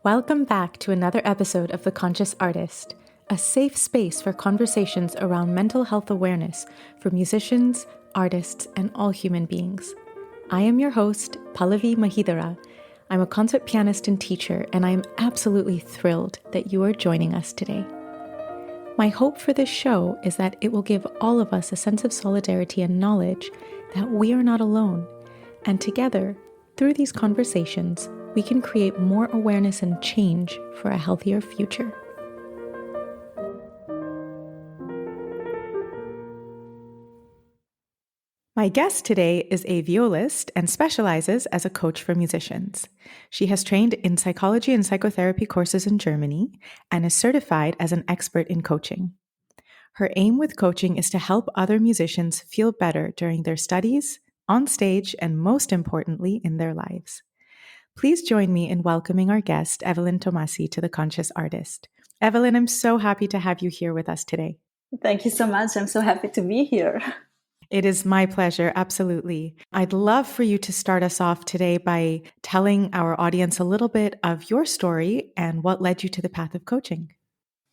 Welcome back to another episode of The Conscious Artist, a safe space for conversations around mental health awareness for musicians, artists, and all human beings. I am your host, Pallavi Mahidara. I'm a concert pianist and teacher, and I am absolutely thrilled that you are joining us today. My hope for this show is that it will give all of us a sense of solidarity and knowledge that we are not alone, and together, through these conversations, we can create more awareness and change for a healthier future. My guest today is a violist and specializes as a coach for musicians. She has trained in psychology and psychotherapy courses in Germany and is certified as an expert in coaching. Her aim with coaching is to help other musicians feel better during their studies, on stage, and most importantly, in their lives. Please join me in welcoming our guest, Evelin Tomasi, to The Conscious Artist. Evelin, I'm so happy to have you here with us today. Thank you so much. I'm so happy to be here. It is my pleasure, absolutely. I'd love for you to start us off today by telling our audience a little bit of your story and what led you to the path of coaching.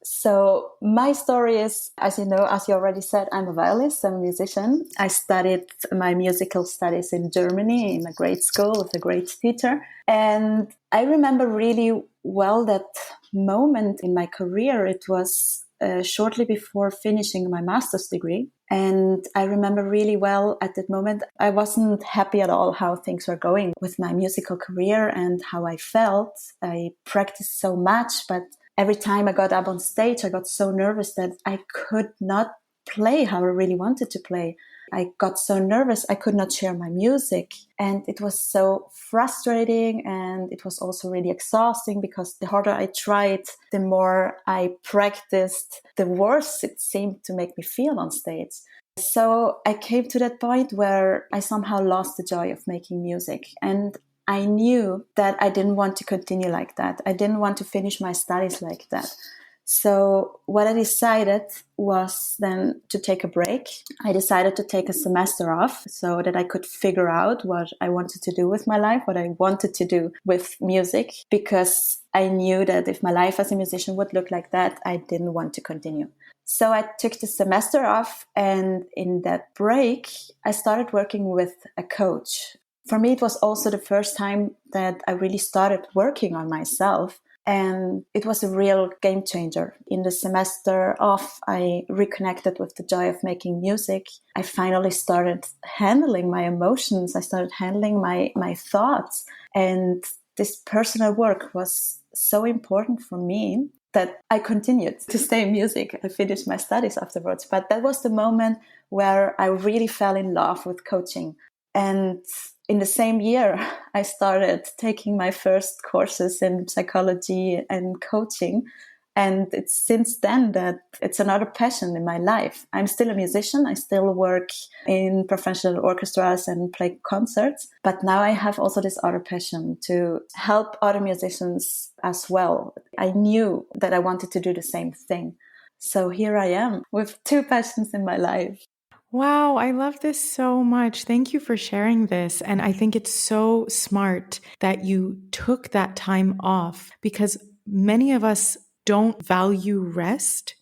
So my story is, as you know, as you already said, I'm a violist, I'm a musician. I studied my musical studies in Germany in a great school with a great teacher. And I remember really well that moment in my career. It was shortly before finishing my master's degree. And I remember really well at that moment, I wasn't happy at all how things were going with my musical career and how I felt. I practiced so much, but every time I got up on stage, I got so nervous that I could not play how I really wanted to play. I got so nervous, I could not share my music. And it was so frustrating, and it was also really exhausting because the harder I tried, the more I practiced, the worse it seemed to make me feel on stage. So I came to that point where I somehow lost the joy of making music. And I knew that I didn't want to continue like that. I didn't want to finish my studies like that. So what I decided was then to take a break. I decided to take a semester off so that I could figure out what I wanted to do with my life, what I wanted to do with music, because I knew that if my life as a musician would look like that, I didn't want to continue. So I took the semester off, and in that break, I started working with a coach. For me, it was also the first time that I really started working on myself. And it was a real game changer. In the semester off, I reconnected with the joy of making music. I finally started handling my emotions. I started handling my thoughts. And this personal work was so important for me that I continued to stay in music. I finished my studies afterwards. But that was the moment where I really fell in love with coaching. And in the same year, I started taking my first courses in psychology and coaching. And it's since then that it's another passion in my life. I'm still a musician. I still work in professional orchestras and play concerts. But now I have also this other passion to help other musicians as well. I knew that I wanted to do the same thing. So here I am with two passions in my life. Wow, I love this so much. Thank you for sharing this. And I think it's so smart that you took that time off, because many of us don't value rest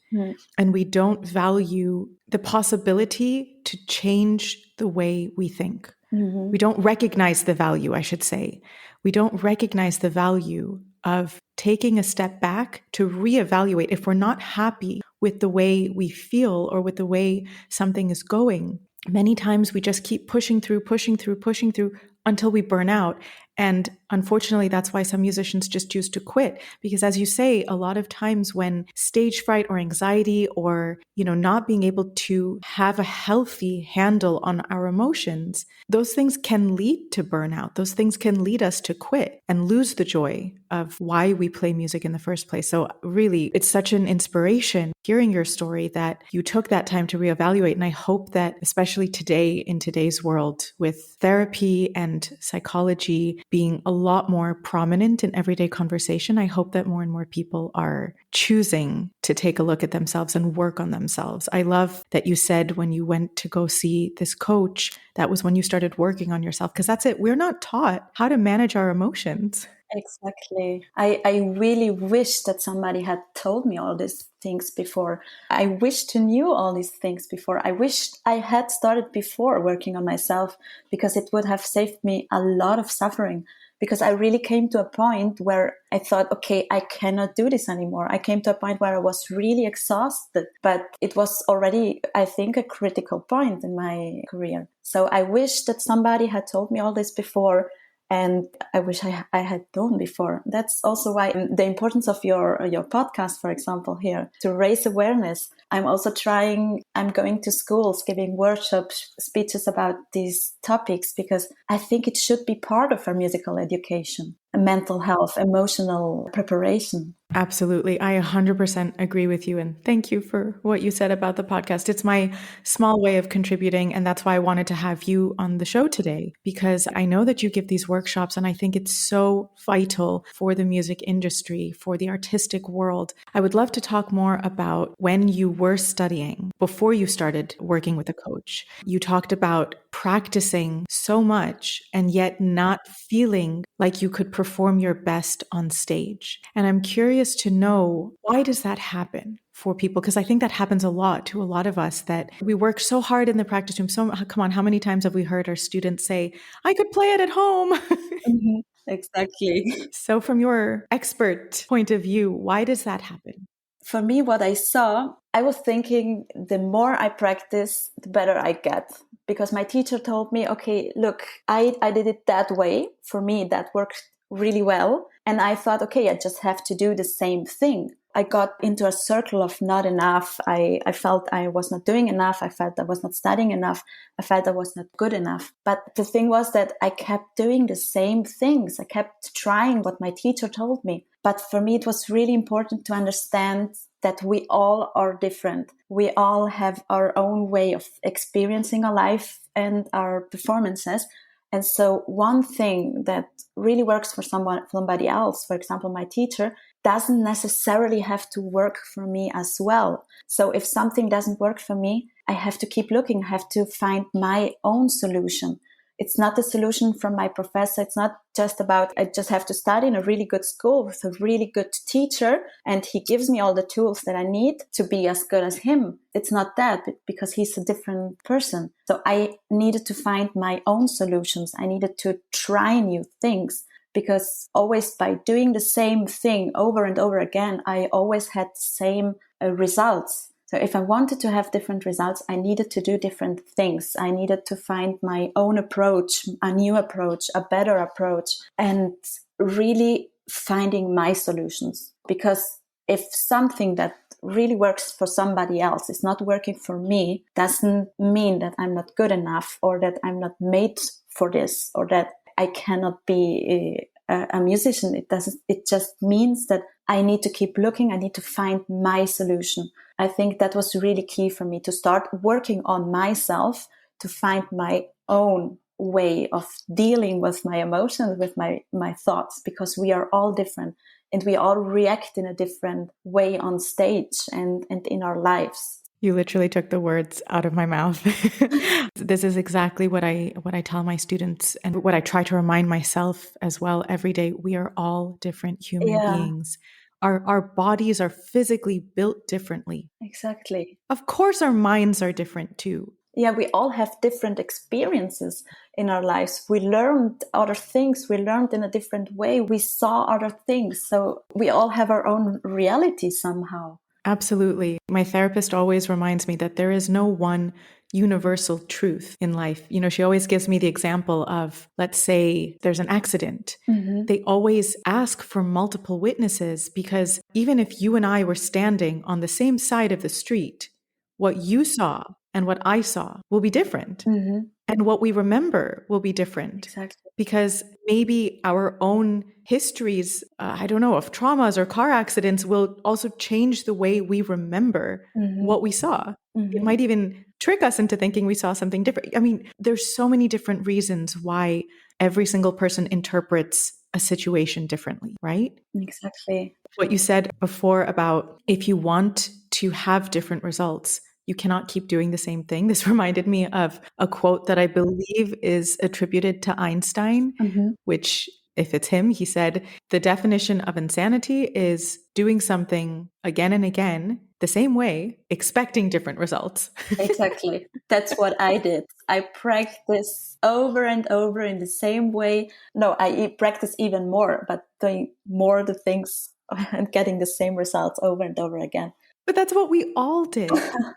and we don't value the possibility to change the way we think. Mm-hmm. We don't recognize the value, I should say. We don't recognize the value of taking a step back to reevaluate if we're not happy with the way we feel or with the way something is going. Many times we just keep pushing through until we burn out. And unfortunately, that's why some musicians just choose to quit. Because as you say, a lot of times when stage fright or anxiety or, not being able to have a healthy handle on our emotions, those things can lead to burnout. Those things can lead us to quit and lose the joy of why we play music in the first place. So really, it's such an inspiration hearing your story that you took that time to reevaluate. And I hope that, especially today, in today's world, with therapy and psychology being a lot more prominent in everyday conversation, I hope that more and more people are choosing to take a look at themselves and work on themselves. I love that you said when you went to go see this coach, that was when you started working on yourself, because that's it. We're not taught how to manage our emotions. Exactly. I really wish that somebody had told me all these things before. I wish to knew all these things before. I wish I had started before working on myself, because it would have saved me a lot of suffering. Because I really came to a point where I thought, okay, I cannot do this anymore. I came to a point where I was really exhausted, but it was already, I think, a critical point in my career. So I wish that somebody had told me all this before, and I wish I had known before. That's also why the importance of your podcast, for example, here, to raise awareness. I'm also trying, I'm going to schools, giving workshops, speeches about these topics, because I think it should be part of our musical education, mental health, emotional preparation. Absolutely. I 100% agree with you. And thank you for what you said about the podcast. It's my small way of contributing. And that's why I wanted to have you on the show today, because I know that you give these workshops and I think it's so vital for the music industry, for the artistic world. I would love to talk more about when you were studying, before you started working with a coach. You talked about practicing so much and yet not feeling like you could perform your best on stage. And I'm curious to know, why does that happen for people? Because I think that happens a lot to a lot of us, that we work so hard in the practice room. So come on, how many times have we heard our students say, I could play it at home? Mm-hmm. Exactly. So from your expert point of view, why does that happen? For me, what I saw, I was thinking the more I practice, the better I get. Because my teacher told me, okay, look, I did it that way. For me, that worked really well. And I thought, okay, I just have to do the same thing. I got into a circle of not enough. I felt I was not doing enough. I felt I was not studying enough. I felt I was not good enough. But the thing was that I kept doing the same things. I kept trying what my teacher told me. But for me, it was really important to understand that we all are different. We all have our own way of experiencing our life and our performances. And so one thing that really works for somebody else, for example, my teacher, doesn't necessarily have to work for me as well. So if something doesn't work for me, I have to keep looking. I have to find my own solution. It's not the solution from my professor. It's not just about, I just have to study in a really good school with a really good teacher and he gives me all the tools that I need to be as good as him. It's not that, because he's a different person. So I needed to find my own solutions. I needed to try new things, because always by doing the same thing over and over again, I always had the same results. So if I wanted to have different results, I needed to do different things. I needed to find my own approach, a new approach, a better approach, and really finding my solutions. Because if something that really works for somebody else is not working for me, doesn't mean that I'm not good enough, or that I'm not made for this, or that I cannot be a musician. It just means that I need to keep looking. I need to find my solution. I think that was really key for me, to start working on myself, to find my own way of dealing with my emotions, with my thoughts, because we are all different and we all react in a different way on stage and in our lives. You literally took the words out of my mouth. This is exactly what I tell my students, and what I try to remind myself as well every day. We are all different human Yeah, beings. Our bodies are physically built differently. exactly. Of course, our minds are different too. Yeah, we all have different experiences in our lives. We learned other things. We learned in a different way. We saw other things. So we all have our own reality somehow. Absolutely. My therapist always reminds me that there is no one universal truth in life. You know, she always gives me the example of, let's say there's an accident. Mm-hmm. They always ask for multiple witnesses, because even if you and I were standing on the same side of the street, what you saw and what I saw will be different. Mm-hmm. And what we remember will be different, Exactly. because maybe our own histories, I don't know, of traumas or car accidents will also change the way we remember Mm-hmm. what we saw. It Mm-hmm. might even trick us into thinking we saw something different. I mean, there's so many different reasons why every single person interprets a situation differently, right? Exactly. What you said before about, if you want to have different results, you cannot keep doing the same thing. This reminded me of a quote that I believe is attributed to Einstein, Mm-hmm. which if it's him, he said, the definition of insanity is doing something again and again, the same way, expecting different results. Exactly. That's what I did. I practiced over and over in the same way. No, I practice even more, but doing more the things and getting the same results over and over again. But that's what we all did,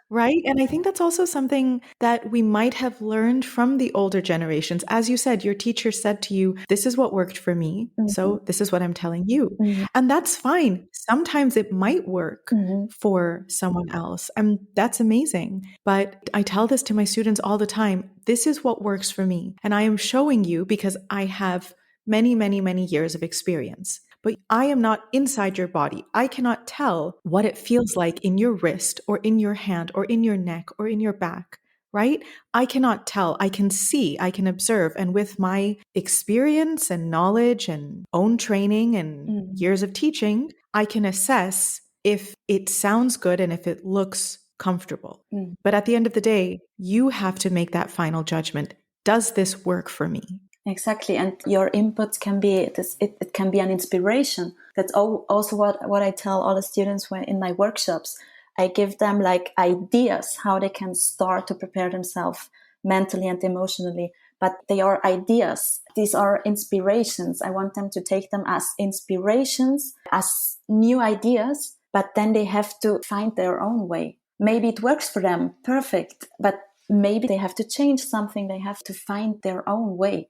right? And I think that's also something that we might have learned from the older generations. As you said, your teacher said to you, this is what worked for me. Mm-hmm. So this is what I'm telling you. Mm-hmm. And that's fine. Sometimes it might work Mm-hmm. for someone else. And that's amazing. But I tell this to my students all the time. This is what works for me. And I am showing you because I have many, many, many years of experience. But I am not inside your body. I cannot tell what it feels like in your wrist or in your hand or in your neck or in your back, right? I cannot tell. I can see, I can observe. And with my experience and knowledge and own training and years of teaching, I can assess if it sounds good and if it looks comfortable. But at the end of the day, you have to make that final judgment. Does this work for me? Exactly, and your input can be this. It can be an inspiration. That's also what I tell all the students when in my workshops. I give them like ideas how they can start to prepare themselves mentally and emotionally. But they are ideas. These are inspirations. I want them to take them as inspirations, as new ideas. But then they have to find their own way. Maybe it works for them, perfect. But maybe they have to change something. They have to find their own way.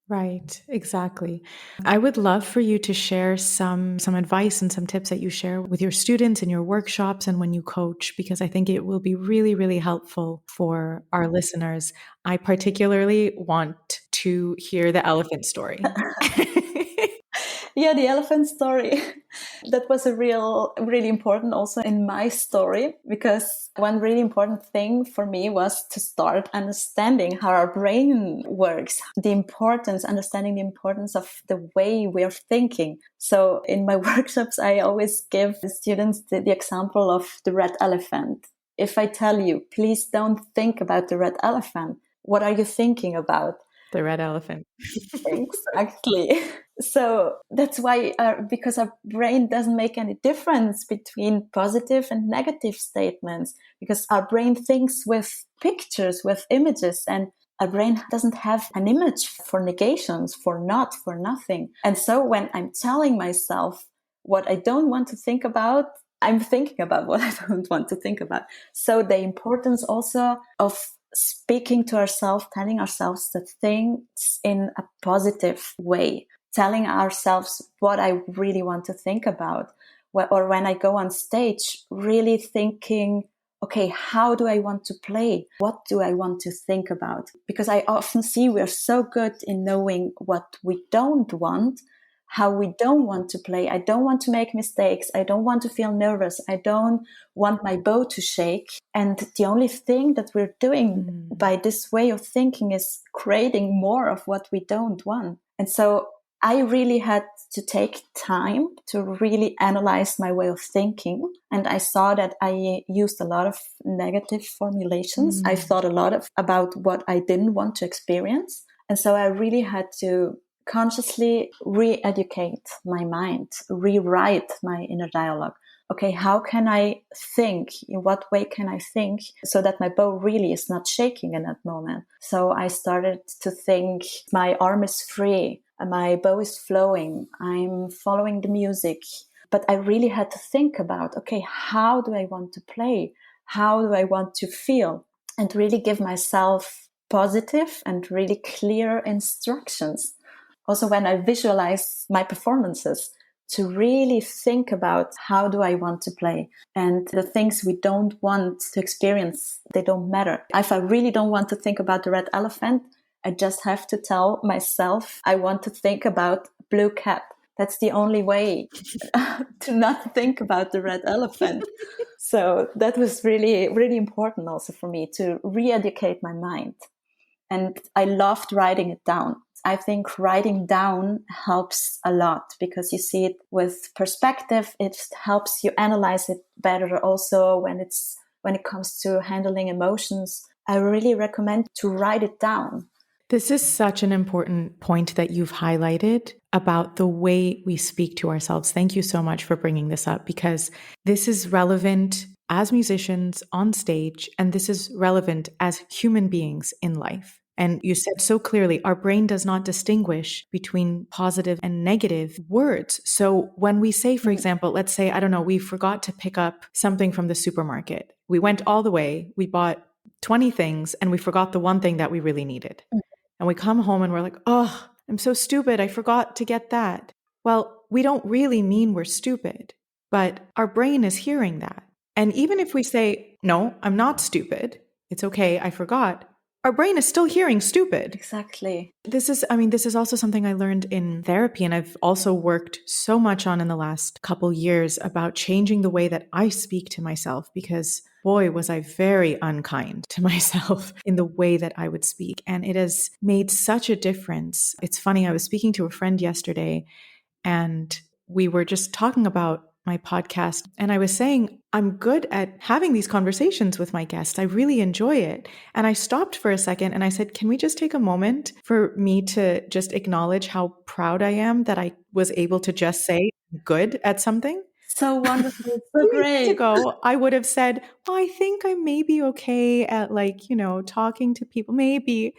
Right, exactly. I would love for you to share some advice and some tips that you share with your students in your workshops and when you coach, because I think it will be really, really helpful for our listeners. I particularly want to hear the elephant story. Yeah, the elephant story. That was really important also in my story, because one really important thing for me was to start understanding how our brain works, understanding the importance of the way we're thinking. So in my workshops, I always give the students the example of the red elephant. If I tell you, please don't think about the red elephant, what are you thinking about? The red elephant. Exactly. So that's why, because our brain doesn't make any difference between positive and negative statements, because our brain thinks with pictures, with images, and our brain doesn't have an image for negations, for not, for nothing. And so when I'm telling myself what I don't want to think about, I'm thinking about what I don't want to think about. So the importance also of speaking to ourselves, telling ourselves the things in a positive way, telling ourselves what I really want to think about. Or when I go on stage, really thinking, okay, how do I want to play? What do I want to think about? Because I often see we're so good in knowing what we don't want, how we don't want to play. I don't want to make mistakes. I don't want to feel nervous. I don't want my bow to shake. And the only thing that we're doing by this way of thinking is creating more of what we don't want. And so I really had to take time to really analyze my way of thinking. And I saw that I used a lot of negative formulations. I thought a lot about what I didn't want to experience. And so I really had to consciously re-educate my mind, rewrite my inner dialogue. Okay, how can I think? In what way can I think so that my bow really is not shaking in that moment? So I started to think my arm is free, my bow is flowing, I'm following the music. But I really had to think about, okay, how do I want to play? How do I want to feel? And really give myself positive and really clear instructions. Also, when I visualize my performances, to really think about how do I want to play, and the things we don't want to experience, they don't matter. If I really don't want to think about the red elephant, I just have to tell myself I want to think about blue cat. That's the only way to not think about the red elephant. So that was really, really important also for me to re-educate my mind. And I loved writing it down. I think writing down helps a lot because you see it with perspective. It helps you analyze it better. Also, when it comes to handling emotions, I really recommend to write it down. This is such an important point that you've highlighted about the way we speak to ourselves. Thank you so much for bringing this up, because this is relevant as musicians on stage, and this is relevant as human beings in life. And you said so clearly, our brain does not distinguish between positive and negative words. So when we say, for example, let's say, I don't know, we forgot to pick up something from the supermarket. We went all the way, we bought 20 things, and we forgot the one thing that we really needed. And we come home and we're like, oh, I'm so stupid. I forgot to get that. Well, we don't really mean we're stupid, but our brain is hearing that. And even if we say, no, I'm not stupid, it's okay, I forgot, our brain is still hearing stupid. Exactly. This is also something I learned in therapy, and I've also worked so much on in the last couple years about changing the way that I speak to myself, because boy, was I very unkind to myself in the way that I would speak. And it has made such a difference. It's funny, I was speaking to a friend yesterday, and we were just talking about my podcast. And I was saying, I'm good at having these conversations with my guests. I really enjoy it. And I stopped for a second and I said, can we just take a moment for me to just acknowledge how proud I am that I was able to just say I'm good at something? So wonderful. So 2 years great. ago, I would have said, well, I think I may be okay at, like, talking to people. Maybe.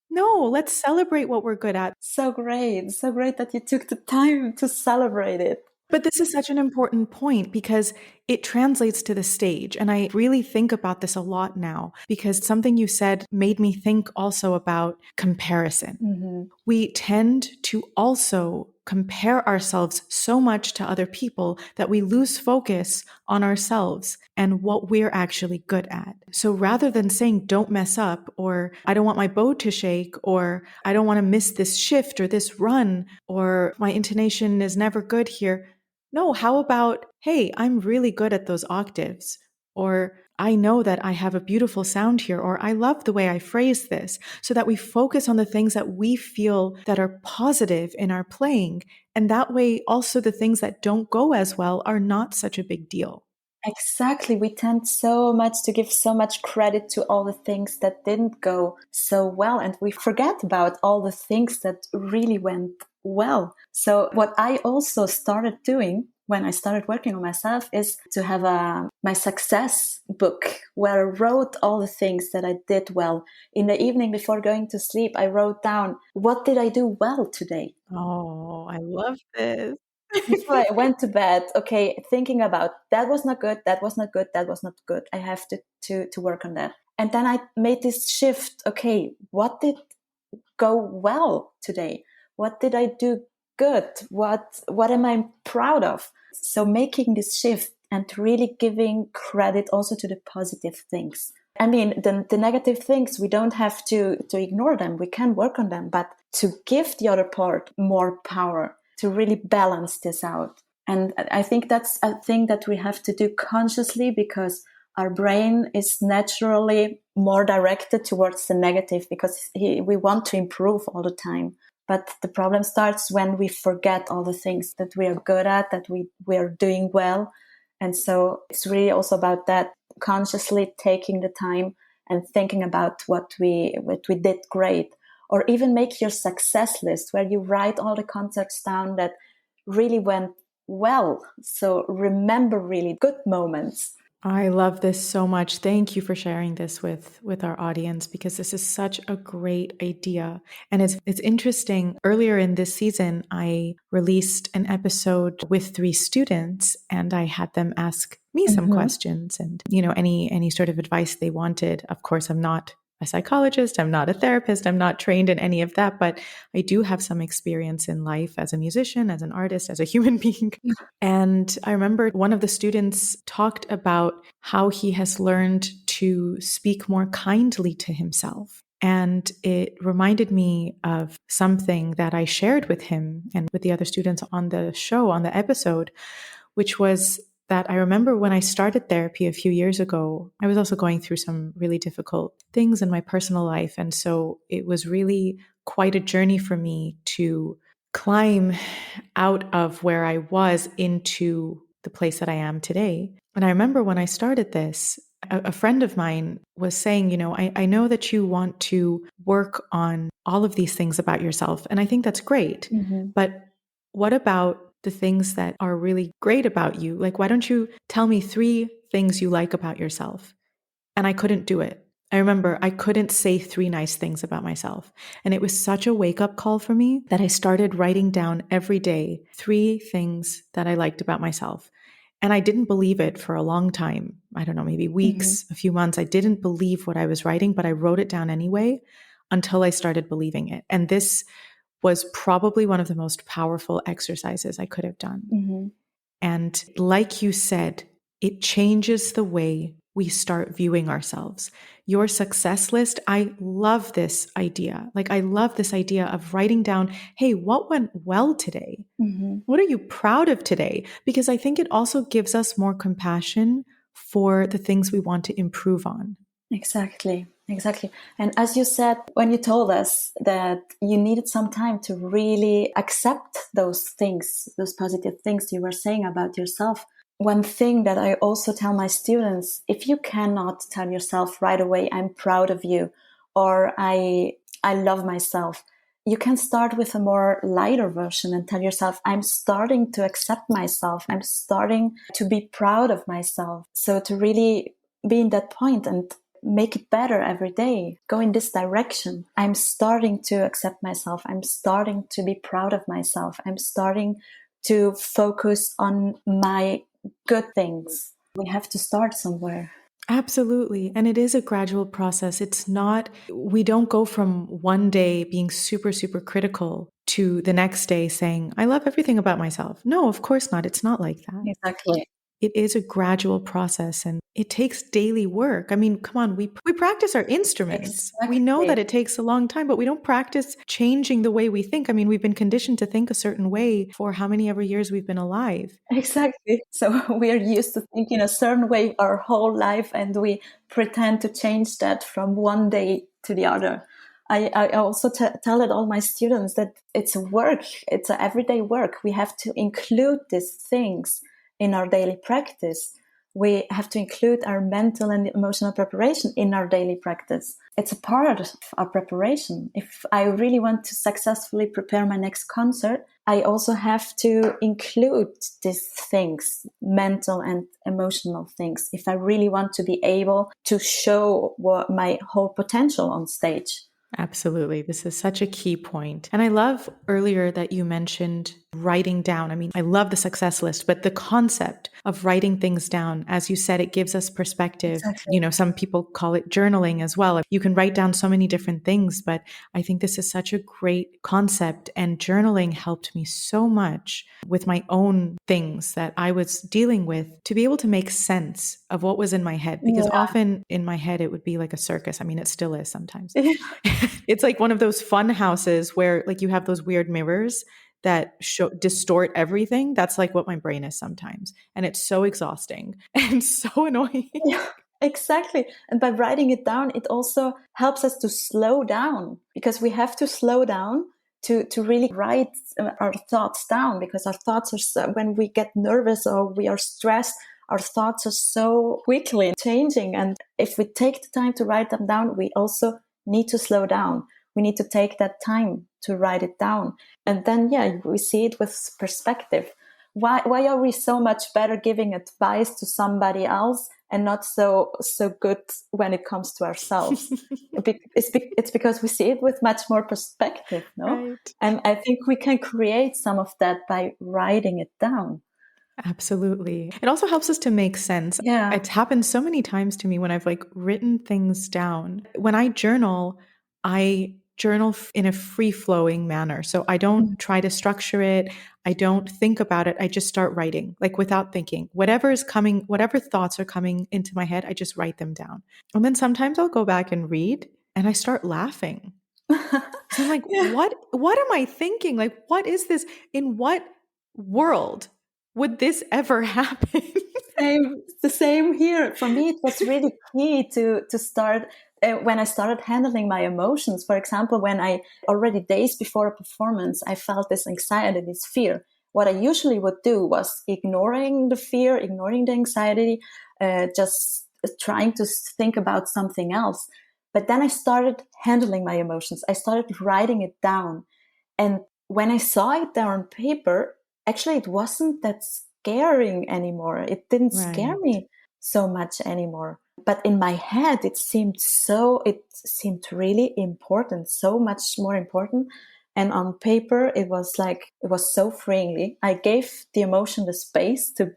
No, let's celebrate what we're good at. So great. So great that you took the time to celebrate it. But this is such an important point because it translates to the stage. And I really think about this a lot now, because something you said made me think also about comparison. Mm-hmm. We tend to also compare ourselves so much to other people that we lose focus on ourselves and what we're actually good at. So rather than saying, don't mess up, or I don't want my bow to shake, or I don't want to miss this shift or this run, or my intonation is never good here. No, how about, hey, I'm really good at those octaves, or I know that I have a beautiful sound here, or I love the way I phrase this, so that we focus on the things that we feel that are positive in our playing. And that way, also the things that don't go as well are not such a big deal. Exactly. We tend so much to give so much credit to all the things that didn't go so well. And we forget about all the things that really went well. So what I also started doing when I started working on myself is to have my success book where I wrote all the things that I did well. In the evening before going to sleep, I wrote down, what did I do well today? Oh, I love this. Before I went to bed, okay, thinking about that was not good, that was not good, that was not good. I have to work on that. And then I made this shift. Okay, what did go well today? What did I do good? What am I proud of? So making this shift and really giving credit also to the positive things. I mean, the negative things, we don't have to ignore them. We can work on them, but to give the other part more power, to really balance this out. And I think that's a thing that we have to do consciously, because our brain is naturally more directed towards the negative, because we want to improve all the time. But the problem starts when we forget all the things that we are good at, that we are doing well. And so it's really also about that, consciously taking the time and thinking about what we did great. Or even make your success list where you write all the concerts down that really went well. So remember really good moments. I love this so much. Thank you for sharing this with our audience, because this is such a great idea. And it's interesting. Earlier in this season, I released an episode with 3 students, and I had them ask me some questions and, any sort of advice they wanted. Of course, I'm not a psychologist, I'm not a therapist, I'm not trained in any of that, but I do have some experience in life as a musician, as an artist, as a human being. And I remember one of the students talked about how he has learned to speak more kindly to himself. And it reminded me of something that I shared with him and with the other students on the show, on the episode, which was that I remember when I started therapy a few years ago, I was also going through some really difficult things in my personal life. And so it was really quite a journey for me to climb out of where I was into the place that I am today. And I remember when I started this, A friend of mine was saying, I know that you want to work on all of these things about yourself. And I think that's great. Mm-hmm. But what about the things that are really great about you? Like, why don't you tell me 3 things you like about yourself? And I couldn't do it. I remember I couldn't say 3 nice things about myself. And it was such a wake up call for me that I started writing down every day 3 things that I liked about myself. And I didn't believe it for a long time. I don't know, maybe Mm-hmm. weeks, a few months. I didn't believe what I was writing, but I wrote it down anyway until I started believing it. And this was probably one of the most powerful exercises I could have done. Mm-hmm. And like you said, it changes the way we start viewing ourselves. Your success list, I love this idea. Like, I love this idea of writing down, hey, what went well today? Mm-hmm. What are you proud of today? Because I think it also gives us more compassion for the things we want to improve on. Exactly, exactly. And as you said, when you told us that you needed some time to really accept those things, those positive things you were saying about yourself, one thing that I also tell my students, if you cannot tell yourself right away, I'm proud of you, or I love myself, you can start with a more lighter version and tell yourself, I'm starting to accept myself. I'm starting to be proud of myself. So to really be in that point and make it better every day, go in this direction. I'm starting to accept myself. I'm starting to be proud of myself. I'm starting to focus on my good things. We have to start somewhere. Absolutely. And it is a gradual process. It's not, we don't go from one day being super, super critical to the next day saying, I love everything about myself. No, of course not. It's not like that. Exactly. It is a gradual process and it takes daily work. I mean, come on, we practice our instruments. We know that Exactly. it takes a long time, but we don't practice changing the way we think. I mean, we've been conditioned to think a certain way for how many ever years we've been alive. Exactly. So we are used to thinking a certain way our whole life, and we pretend to change that from one day to the other. I also tell it all my students that it's a work, it's an everyday work. We have to include these things in our daily practice. We have to include our mental and emotional preparation in our daily practice. It's a part of our preparation. If I really want to successfully prepare my next concert, I also have to include these things, mental and emotional things, if I really want to be able to show what my whole potential on stage. Absolutely. This is such a key point. And I love earlier that you mentioned writing down. I mean, I love the success list, but the concept of writing things down, as you said, it gives us perspective. Exactly. Some people call it journaling as well. You can write down so many different things, but I think this is such a great concept. And journaling helped me so much with my own things that I was dealing with to be able to make sense of what was in my head. Because Yeah. often in my head, it would be like a circus. I mean, it still is sometimes. It's like one of those fun houses where like you have those weird mirrors that distort everything. That's like what my brain is sometimes. And it's so exhausting and so annoying. Yeah, exactly. And by writing it down, it also helps us to slow down, because we have to slow down to really write our thoughts down, because our thoughts are so, when we get nervous or we are stressed, our thoughts are so quickly changing. And if we take the time to write them down, we also need to slow down. We need to take that time to write it down. And then, yeah, we see it with perspective. Why are we so much better giving advice to somebody else and not so good when it comes to ourselves? It's because we see it with much more perspective, no? Right. And I think we can create some of that by writing it down. Absolutely. It also helps us to make sense. Yeah. It's happened so many times to me when I've like written things down. When I journal in a free flowing manner. So I don't try to structure it. I don't think about it. I just start writing, like without thinking. Whatever is coming, whatever thoughts are coming into my head, I just write them down. And then sometimes I'll go back and read and I start laughing. So I'm like, Yeah. what am I thinking? Like, what is this? In what world would this ever happen? The same here. For me, it was really key to start when I started handling my emotions. For example, when I already days before a performance, I felt this anxiety, this fear. What I usually would do was ignoring the fear, ignoring the anxiety, just trying to think about something else. But then I started handling my emotions. I started writing it down. And when I saw it there on paper, actually it wasn't that scaring anymore. It didn't scare Right. me so much anymore. But in my head, it seemed really important, so much more important. And on paper, it was so freeingly. I gave the emotion the space to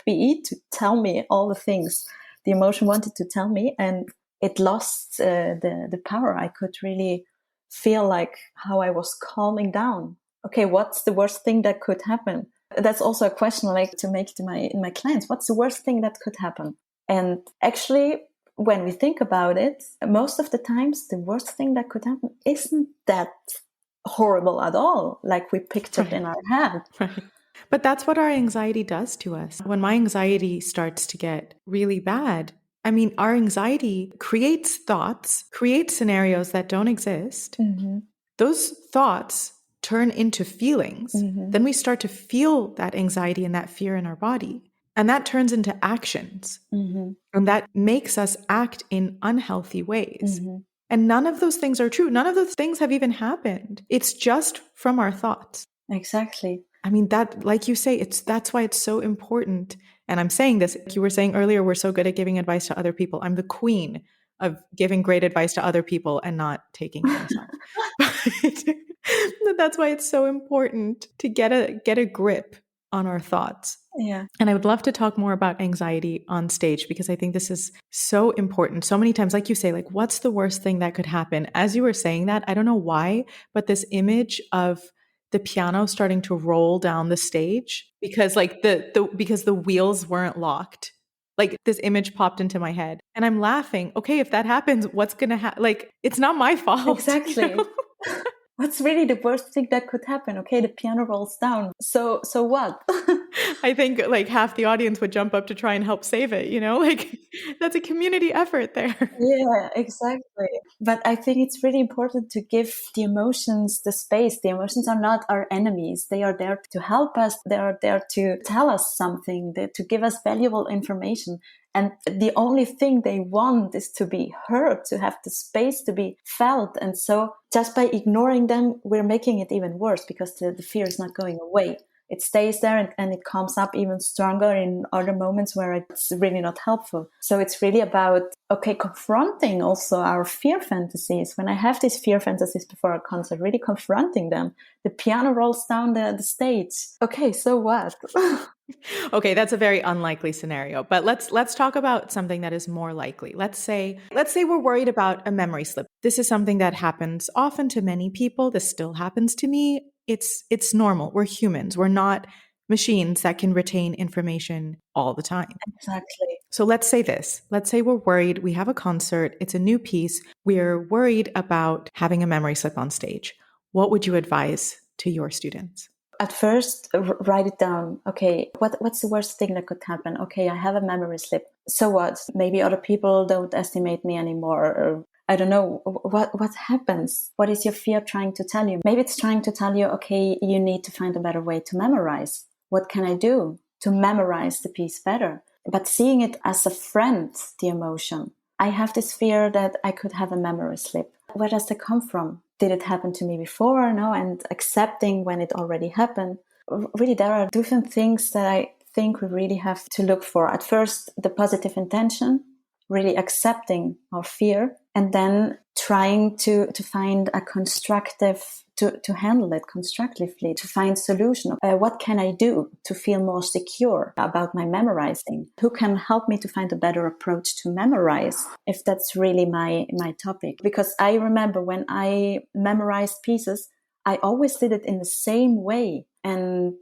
tell me all the things the emotion wanted to tell me. And it lost the power. I could really feel like how I was calming down. Okay, what's the worst thing that could happen? That's also a question I like to make to my clients. What's the worst thing that could happen? And actually, when we think about it, most of the times the worst thing that could happen isn't that horrible at all, like we pictured Right. in our head. Right. But that's what our anxiety does to us. When my anxiety starts to get really bad, I mean, our anxiety creates thoughts, creates scenarios that don't exist. Mm-hmm. Those thoughts turn into feelings. Mm-hmm. Then we start to feel that anxiety and that fear in our body. And that turns into actions. Mm-hmm. And that makes us act in unhealthy ways. Mm-hmm. And none of those things are true. None of those things have even happened. It's just from our thoughts. Exactly. I mean, that, like you say, that's why it's so important. And I'm saying this, like you were saying earlier, we're so good at giving advice to other people. I'm the queen of giving great advice to other people and not taking it myself. But that's why it's so important to get a grip on our thoughts. Yeah. And I would love to talk more about anxiety on stage because I think this is so important. So many times, like you say, like, what's the worst thing that could happen? As you were saying that, I don't know why, but this image of the piano starting to roll down the stage because like because the wheels weren't locked. Like this image popped into my head and I'm laughing. Okay, if that happens, what's going to happen? Like, it's not my fault. Exactly. What's really the worst thing that could happen? Okay, the piano rolls down. So what? I think like half the audience would jump up to try and help save it, like that's a community effort there. Yeah, exactly. But I think it's really important to give the emotions the space. The emotions are not our enemies. They are there to help us. They are there to tell us something, to give us valuable information. And the only thing they want is to be heard, to have the space to be felt. And so just by ignoring them, we're making it even worse because the fear is not going away. It stays there and it comes up even stronger in other moments where it's really not helpful. So it's really about, okay, confronting also our fear fantasies. When I have these fear fantasies before a concert, really confronting them. The piano rolls down the stage. Okay, so what? Okay, that's a very unlikely scenario, but let's talk about something that is more likely. Let's say we're worried about a memory slip. This is something that happens often to many people. This still happens to me. It's normal. We're humans. We're not machines that can retain information all the time. Exactly. So let's say this. Let's say we're worried. We have a concert. It's a new piece. We're worried about having a memory slip on stage. What would you advise to your students? At first, write it down. Okay, what's the worst thing that could happen? Okay, I have a memory slip. So what? Maybe other people don't estimate me anymore. Or I don't know. What happens? What is your fear trying to tell you? Maybe it's trying to tell you, okay, you need to find a better way to memorize. What can I do to memorize the piece better? But seeing it as a friend, the emotion. I have this fear that I could have a memory slip. Where does that come from? Did it happen to me before? No, and accepting when it already happened. Really, there are different things that I think we really have to look for. At first, the positive intention, really accepting our fear, and then trying to find a constructive, to handle it constructively, to find solution. What can I do to feel more secure about my memorizing? Who can help me to find a better approach to memorize, if that's really my topic? Because I remember when I memorized pieces, I always did it in the same way, and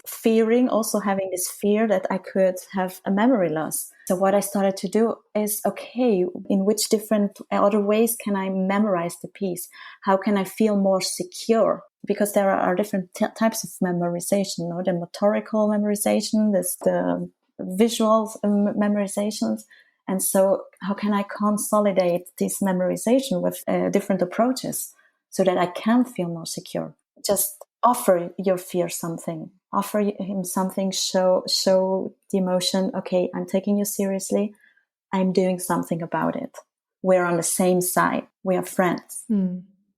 also having this fear that I could have a memory loss. So what I started to do is, okay, in which different other ways can I memorize the piece? How can I feel more secure? Because there are different types of memorization, the motorical memorization, there's the visual memorizations. And so how can I consolidate this memorization with different approaches so that I can feel more secure? Just offer your fear something, offer him something, show the emotion. Okay, I'm taking you seriously. I'm doing something about it. We're on the same side. We are friends.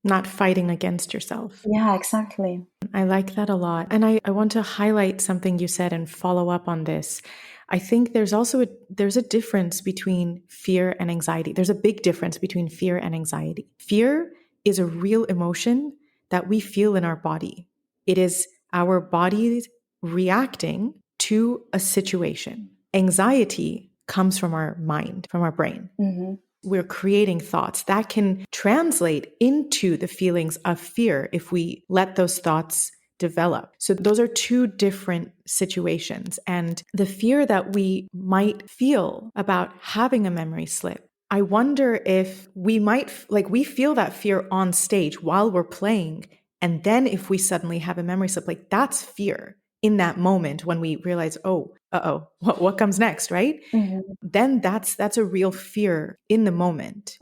Not fighting against yourself. Yeah, exactly. I like that a lot. And I want to highlight something you said and follow up on this. I think there's a difference between fear and anxiety. There's a big difference between fear and anxiety. Fear is a real emotion that we feel in our body. It is our bodies reacting to a situation. Anxiety comes from our mind, from our brain. We're creating thoughts that can translate into the feelings of fear if we let those thoughts develop. So those are two different situations. And the fear that we might feel about having a memory slip, I wonder if we might, we feel that fear on stage while we're playing. And then if we suddenly have a memory slip, that's fear in that moment when we realize, what comes next, right? Then that's a real fear in the moment.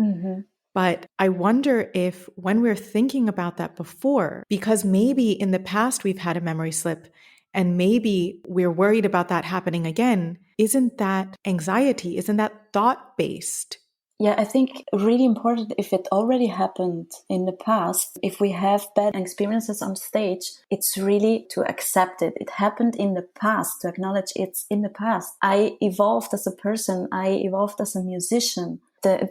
But I wonder if when we're thinking about that before, because maybe in the past we've had a memory slip and maybe we're worried about that happening again, isn't that anxiety? Isn't that thought-based? Yeah, I think really important if it already happened in the past, if we have bad experiences on stage, it's really to accept it. It happened in the past, to acknowledge it's in the past. I evolved as a person. I evolved as a musician.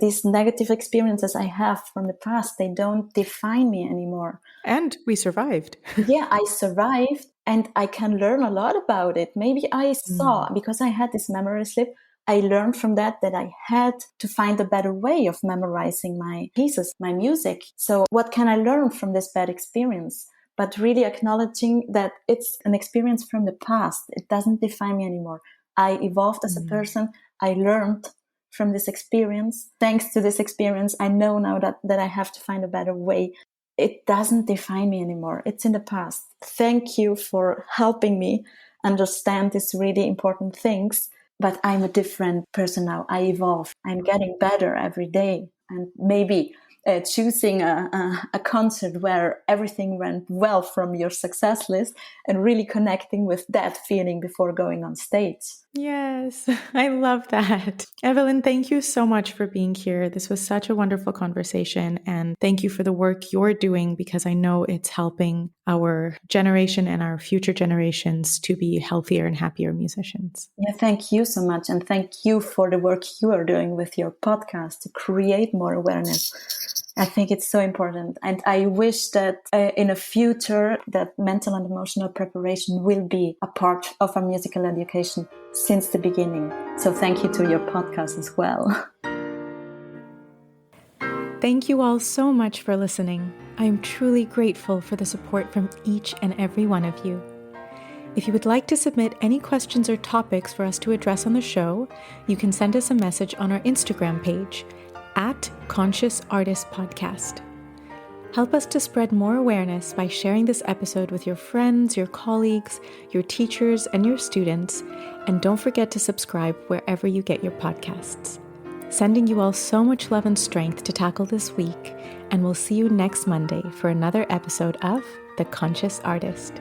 These negative experiences I have from the past, they don't define me anymore. And we survived. Yeah, I survived and I can learn a lot about it. Maybe I saw, because I had this memory slip, I learned from that I had to find a better way of memorizing my pieces, my music. So what can I learn from this bad experience? But really acknowledging that it's an experience from the past. It doesn't define me anymore. I evolved as a person. I learned from this experience. Thanks to this experience, I know now that I have to find a better way. It doesn't define me anymore. It's in the past. Thank you for helping me understand these really important things. But I'm a different person now. I evolve. I'm getting better every day. And maybe choosing a concert where everything went well from your success list and really connecting with that feeling before going on stage. Yes, I love that. Evelin, thank you so much for being here. This was such a wonderful conversation. And thank you for the work you're doing, because I know it's helping our generation and our future generations to be healthier and happier musicians. Yeah, thank you so much. And thank you for the work you are doing with your podcast to create more awareness. I think it's so important. And I wish that in a future that mental and emotional preparation will be a part of our musical education since the beginning. So thank you to your podcast as well. Thank you all so much for listening. I am truly grateful for the support from each and every one of you. If you would like to submit any questions or topics for us to address on the show, you can send us a message on our Instagram page @ConsciousArtistPodcast. Help us to spread more awareness by sharing this episode with your friends, your colleagues, your teachers, and your students. And don't forget to subscribe wherever you get your podcasts. Sending you all so much love and strength to tackle this week, and we'll see you next Monday for another episode of The Conscious Artist.